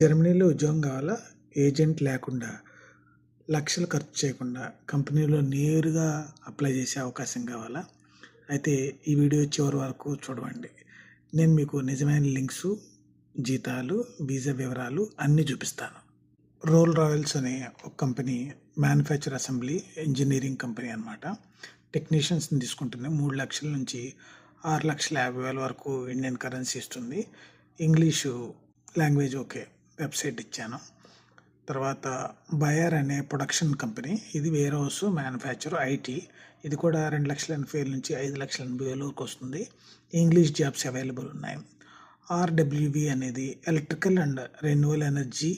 జర్మనీలో ఉద్యోగం కావాలా? ఏజెంట్ లేకుండా, లక్షలు ఖర్చు చేయకుండా కంపెనీలో నేరుగా అప్లై చేసే అవకాశం కావాలా? అయితే ఈ వీడియో చివరి వరకు చూడండి. నేను మీకు నిజమైన లింక్సు, జీతాలు, వీసా వివరాలు అన్నీ చూపిస్తాను. రోల్ రాయల్స్ అనే ఒక company manufacture assembly engineering company అనమాట. టెక్నీషియన్స్ని తీసుకుంటుంది. 3 లక్షల నుంచి 6,50,000 వరకు ఇండియన్ కరెన్సీ ఇస్తుంది. English language okay. వెబ్సైట్ ఇచ్చాను. తర్వాత బయర్ అనే ప్రొడక్షన్ కంపెనీ, ఇది వేర్ హౌస్ మ్యానుఫ్యాక్చర్ ఐటీ, ఇది కూడా 2,80,000 నుంచి 5,80,000 వరకు వస్తుంది. ఇంగ్లీష్ జాబ్స్ అవైలబుల్ ఉన్నాయి. ఆర్డబ్ల్యూవి అనేది electrical and renewal energy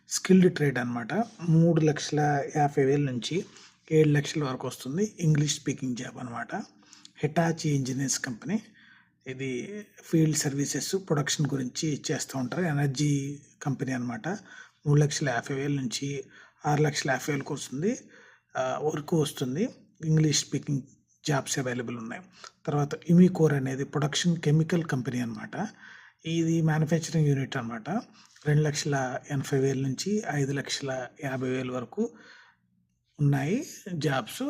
skilled trade అనమాట. 3,50,000 నుంచి 7 లక్షల వరకు వస్తుంది. ఇంగ్లీష్ స్పీకింగ్ జాబ్ అనమాట. హిటాచీ ఇంజనీర్స్ కంపెనీ, ఇది ఫీల్డ్ సర్వీసెస్ ప్రొడక్షన్ గురించి చేస్తూ ఉంటారు. ఎనర్జీ కంపెనీ అనమాట. 3,50,000 నుంచి 6,50,000 వస్తుంది వరకు వస్తుంది. ఇంగ్లీష్ స్పీకింగ్ జాబ్స్ అవైలబుల్ ఉన్నాయి. తర్వాత ఇమికోర్ అనేది ప్రొడక్షన్ కెమికల్ కంపెనీ అనమాట. ఇది మ్యానుఫ్యాక్చరింగ్ యూనిట్ అనమాట. 2,80,000 నుంచి 5,50,000 వరకు ఉన్నాయి jobs.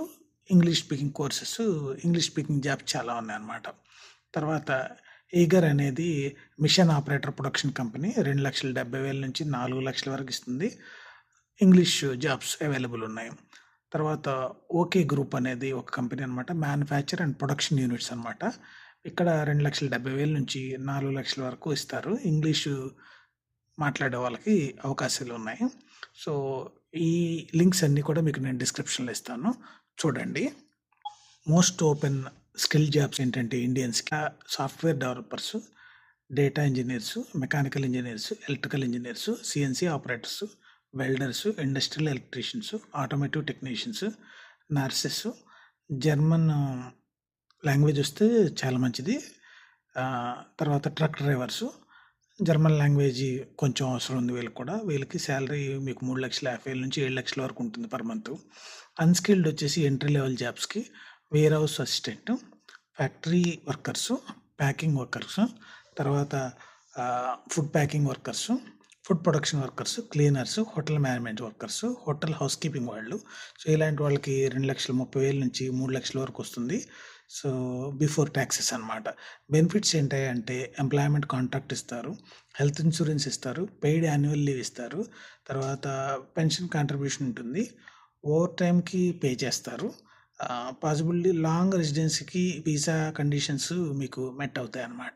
English speaking courses, English speaking jobs చాలా ఉన్నాయి అన్నమాట. తర్వాత ఈగర్ అనేది మిషన్ ఆపరేటర్ ప్రొడక్షన్ కంపెనీ, 2,70,000 నుంచి 4 లక్షల వరకు ఇస్తుంది. ఇంగ్లీష్ జాబ్స్ అవైలబుల్ ఉన్నాయి. తర్వాత ఓకే గ్రూప్ అనేది ఒక కంపెనీ అనమాట. మ్యానుఫ్యాక్చర్ అండ్ ప్రొడక్షన్ యూనిట్స్ అనమాట. ఇక్కడ 2,70,000 నుంచి 4 లక్షల వరకు ఇస్తారు. ఇంగ్లీషు మాట్లాడే వాళ్ళకి అవకాశాలు ఉన్నాయి. సో ఈ లింక్స్ అన్నీ కూడా మీకు నేను డిస్క్రిప్షన్లో ఇస్తాను, చూడండి. మోస్ట్ ఓపెన్ స్కిల్ జాబ్స్ ఏంటంటే ఇండియన్స్కి software developers, data engineers, mechanical engineers, electrical engineers, CNC operators, welders, industrial electricians, automotive technicians, nurses. German language వస్తే చాలా మంచిది. తర్వాత ట్రక్ డ్రైవర్సు, జర్మన్ లాంగ్వేజ్ కొంచెం అవసరం ఉంది వీళ్ళకి కూడా. వీళ్ళకి శాలరీ మీకు 3,50,000 నుంచి 7 లక్షల వరకు ఉంటుంది పర్ మంత్. అన్స్కిల్డ్ వచ్చేసి ఎంట్రీ లెవెల్ జాబ్స్కి warehouse assistant, factory workers, packing workers, తర్వాత food packing workers, food production workers, cleaners, hotel management workers, hotel housekeeping వాళ్ళు. సో ఇలాంటి వాళ్ళకి 2,30,000 నుంచి 3 లక్షల వరకు వస్తుంది. సో బిఫోర్ ట్యాక్సెస్ అనమాట. బెనిఫిట్స్ ఏంటంటే ఎంప్లాయ్మెంట్ కాంట్రాక్ట్ ఇస్తారు, హెల్త్ ఇన్సూరెన్స్ ఇస్తారు, పెయిడ్ యాన్యువల్ లీవ్ ఇస్తారు, తర్వాత పెన్షన్ కాంట్రిబ్యూషన్ ఉంటుంది, ఓవర్ టైంకి పే చేస్తారు. పాసిబిలిటీ లాంగ్ రెసిడెన్సీకి వీసా కండిషన్స్ మీకు మెట్ అవుతాయి అన్నమాట.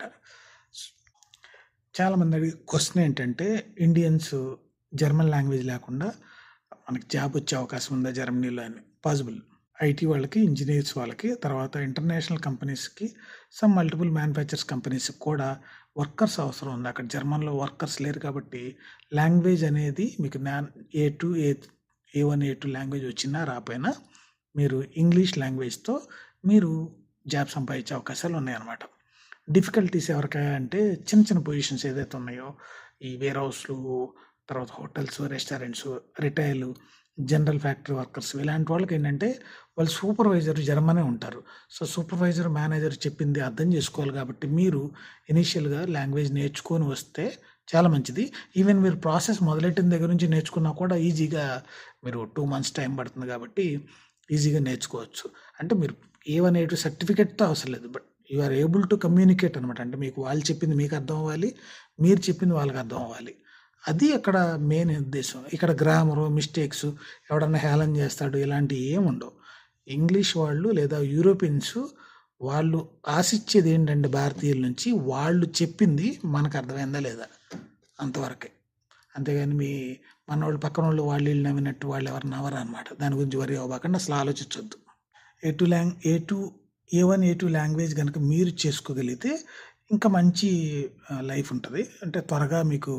చాలామంది అడిగే క్వశ్చన్ ఏంటంటే ఇండియన్స్ జర్మన్ లాంగ్వేజ్ లేకుండా మనకి జాబ్ వచ్చే అవకాశం ఉందా జర్మనీలో అని. పాసిబుల్. ఐటీ వాళ్ళకి, ఇంజనీర్స్ వాళ్ళకి, తర్వాత ఇంటర్నేషనల్ కంపెనీస్కి, సమ్ మల్టిపుల్ మ్యానుఫ్యాక్చర్స్ కంపెనీస్కి కూడా వర్కర్స్ అవసరం ఉంది. అక్కడ జర్మన్లో వర్కర్స్ లేరు కాబట్టి లాంగ్వేజ్ అనేది మీకు A1 A2 లాంగ్వేజ్ వచ్చినా రాపోయినా మీరు ఇంగ్లీష్ లాంగ్వేజ్తో మీరు జాబ్ సంపాదించే అవకాశాలు ఉన్నాయన్నమాట. డిఫికల్టీస్ ఎవరికంటే చిన్న చిన్న పొజిషన్స్ ఏదైతే ఉన్నాయో, ఈ వేర్ హౌస్లు, తర్వాత hotels, restaurants, retail, general factory workers, ఇలాంటి వాళ్ళకి ఏంటంటే వాళ్ళు సూపర్వైజర్ జర్మనే ఉంటారు. సో సూపర్వైజర్, మేనేజర్ చెప్పింది అర్థం చేసుకోవాలి కాబట్టి మీరు ఇనీషియల్గా లాంగ్వేజ్ నేర్చుకొని వస్తే చాలా మంచిది. ఈవెన్ మీరు ప్రాసెస్ మొదలెట్టిన దగ్గర నుంచి నేర్చుకున్నా కూడా ఈజీగా మీరు 2 మంత్స్ టైం పడుతుంది కాబట్టి ఈజీగా నేర్చుకోవచ్చు. అంటే మీరు A1 A2 సర్టిఫికేట్తో అవసరం లేదు, but you are able to communicate అనమాట. అంటే మీకు వాళ్ళు చెప్పింది మీకు అర్థం అవ్వాలి, మీరు చెప్పింది వాళ్ళకి అర్థం అవ్వాలి. అది అక్కడ మెయిన్ ఉద్దేశం. ఇక్కడ గ్రామరు, మిస్టేక్స్, ఎవడన్నా హేళన చేస్తాడు, ఇలాంటివి ఏమి ఉండవు. ఇంగ్లీష్ వాళ్ళు లేదా యూరోపియన్స్ వాళ్ళు ఆశించేది ఏంటంటే భారతీయుల నుంచి వాళ్ళు చెప్పింది మనకు అర్థమైందా లేదా అంతవరకే. అంతేగాని మనోళ్ళు పక్కన వాళ్ళు వీళ్ళు నవ్వినట్టు వాళ్ళు ఎవరు నవ్వరు అనమాట. దాని గురించి వరి అవ్వకుండా అసలు ఆలోచించొద్దు. A1 A2 లాంగ్వేజ్ కనుక మీరు చేసుకోగలిగితే ఇంకా మంచి లైఫ్ ఉంటుంది. అంటే త్వరగా మీకు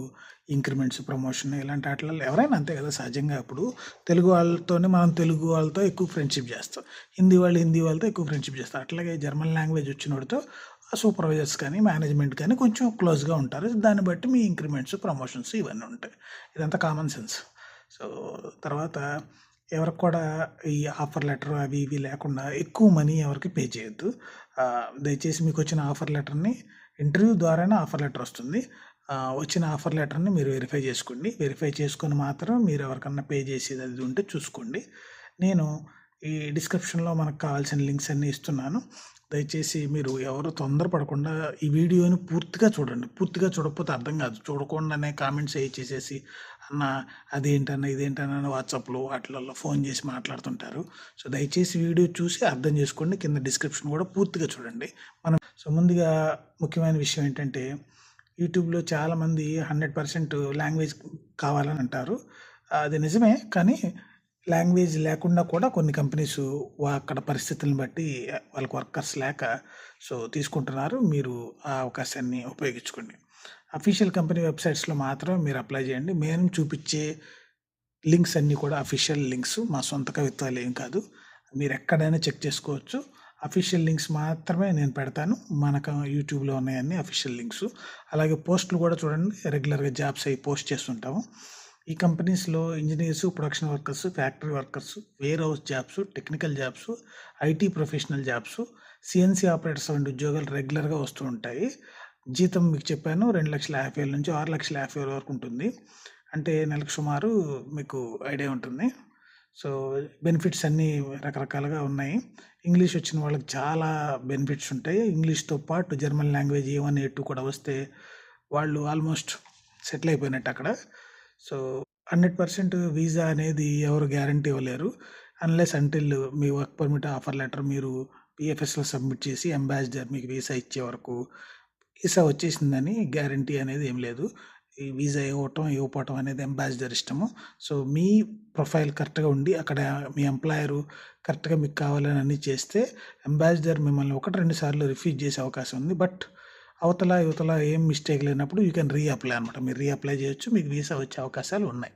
ఇంక్రిమెంట్స్, ప్రమోషన్ ఇలాంటి వాటిల్లో ఎవరైనా అంతే కదా సహజంగా. ఇప్పుడు తెలుగు వాళ్ళతోనే మనం తెలుగు వాళ్ళతో ఎక్కువ ఫ్రెండ్షిప్ చేస్తాం, హిందీ వాళ్ళతో ఎక్కువ ఫ్రెండ్షిప్ చేస్తాం. అట్లాగే జర్మన్ లాంగ్వేజ్ వచ్చిన వాడితో సూపర్వైజర్స్ కానీ, మేనేజ్మెంట్ కానీ కొంచెం క్లోజ్గా ఉంటారు. దాన్ని బట్టి మీ ఇంక్రిమెంట్స్, ప్రమోషన్స్ ఇవన్నీ ఉంటాయి. ఇదంతా కామన్ సెన్స్. సో తర్వాత ఎవరికి కూడా ఈ ఆఫర్ లెటర్ అవి ఇవి లేకుండా ఎక్కువ మనీ ఎవరికి పే చేయొద్దు. దయచేసి మీకు వచ్చిన ఆఫర్ లెటర్ని ఇంటర్వ్యూ ద్వారానే ఆఫర్ లెటర్ వస్తుంది. వచ్చిన ఆఫర్ లెటర్‌ని మీరు వెరిఫై చేసుకోండి. వెరిఫై చేసుకొని మాత్రం మీరు ఎవరికన్నా పే చేసేది అది ఉంటే చూసుకోండి. నేను ఈ డిస్క్రిప్షన్‌లో మనకు కావాల్సిన లింక్స్ అన్నీ ఇస్తున్నాను. దయచేసి మీరు ఎవరు తొందరపడకుండా ఈ వీడియోని పూర్తిగా చూడండి. పూర్తిగా చూడకపోతే అర్థం కాదు. చూడకుండానే కామెంట్స్ చేసేసి అన్న అదేంటన్నా, ఇదేంటన్నా అని వాట్సాప్‌లో వాటిలల్లో ఫోన్ చేసి మాట్లాడుతుంటారు. సో, దయచేసి వీడియో చూసి అర్థం చేసుకోండి. కింద డిస్క్రిప్షన్ కూడా పూర్తిగా చూడండి. ముందుగా ముఖ్యమైన విషయం ఏంటంటే యూట్యూబ్‌లో చాలామంది 100% లాంగ్వేజ్ కావాలని అంటారు. అది నిజమే. కానీ లాంగ్వేజ్ లేకుండా కూడా కొన్ని కంపెనీస్ అక్కడ పరిస్థితులను బట్టి వాళ్ళకి వర్కర్స్ లేక తీసుకుంటున్నారు. మీరు ఆ అవకాశాన్ని ఉపయోగించుకోండి. అఫీషియల్ కంపెనీ వెబ్‌సైట్స్‌లో మాత్రమే మీరు అప్లై చేయండి. మేము చూపించే లింక్స్ అన్నీ కూడా అఫీషియల్ లింక్స్. మా సొంత కవిత్వాలు ఏం కాదు. మీరు ఎక్కడైనా చెక్ చేసుకోవచ్చు. అఫీషియల్ లింక్స్ మాత్రమే నేను పెడతాను. మనకు యూట్యూబ్‌లో ఉన్నాయన్నీ అఫీషియల్ లింక్స్. అలాగే పోస్టులు కూడా చూడండి. రెగ్యులర్‌గా జాబ్స్ అవి పోస్ట్ చేస్తుంటాము. ఈ కంపెనీస్‌లో engineers, production workers, factory workers, warehouse jobs, technical jobs, IT professional jobs, CNC operators వంటి ఉద్యోగాలు రెగ్యులర్‌గా వస్తూ ఉంటాయి. జీతం మీకు చెప్పాను 2,50,000 నుంచి 6,50,000 వరకు ఉంటుంది. అంటే నెలకు సుమారు మీకు ఐడియా ఉంటుంది. బెనిఫిట్స్ అన్నీ రకరకాలుగా ఉన్నాయి. ఇంగ్లీష్ వచ్చిన వాళ్ళకి చాలా బెనిఫిట్స్ ఉంటాయి. ఇంగ్లీష్‌తో పాటు జర్మన్ లాంగ్వేజ్ A1, A2 కూడా వస్తే వాళ్ళు ఆల్మోస్ట్ సెటిల్ అయిపోయినట్టు అక్కడ. 100% వీసా అనేది ఎవరు గ్యారంటీ ఇవ్వలేరు. అన్‌లెస్ అంటిల్ మీ వర్క్ పర్మిట్ ఆఫర్ లెటర్ మీరు పీఎఫ్ఎస్‌లో సబ్మిట్ చేసి అంబాసిడర్ మీకు వీసా ఇచ్చే వరకు వీసా వచ్చేసిందని గ్యారంటీ అనేది ఏం లేదు. ఈ వీసా ఇవ్వకపోవటం అనేది అంబాసిడర్ ఇష్టము. మీ ప్రొఫైల్ కరెక్ట్‌గా ఉండి అక్కడ మీ ఎంప్లాయరు కరెక్ట్‌గా మీకు కావాలని అన్నీ చేస్తే అంబాసిడర్ మిమ్మల్ని 1, 2 సార్లు రిఫ్యూజ్ చేసే అవకాశం ఉంది. బట్ యువతల ఏం మిస్టేక్ లేనప్పుడు యూ కెన్ రీఅప్లై అనమాట. మీరు రీఅప్లై చేయొచ్చు. మీకు వీసా వచ్చే అవకాశాలు ఉన్నాయి.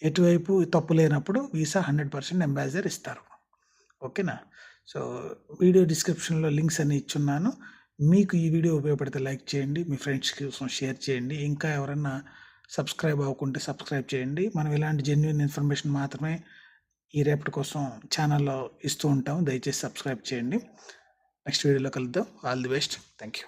ఎటువైపు తప్పు లేనప్పుడు వీసా 100% అంబాసిడర్ ఇస్తారు. ఓకేనా? వీడియో డిస్క్రిప్షన్‌లో లింక్స్ అన్నీ ఇచ్చున్నాను. మీకు ఈ వీడియో ఉపయోగపడితే లైక్ చేయండి. మీ ఫ్రెండ్స్ కోసం షేర్ చేయండి. ఇంకా ఎవరన్నా సబ్స్క్రైబ్ అవ్వకుంటే సబ్స్క్రైబ్ చేయండి. మనం ఇలాంటి జెన్యూన్ ఇన్ఫర్మేషన్ మాత్రమే ఈ రేపటి కోసం ఛానల్‌లో ఇస్తూ ఉంటాం. దయచేసి సబ్స్క్రైబ్ చేయండి. నెక్స్ట్ వీడియోలో కలుద్దాం. All the best. Thank you.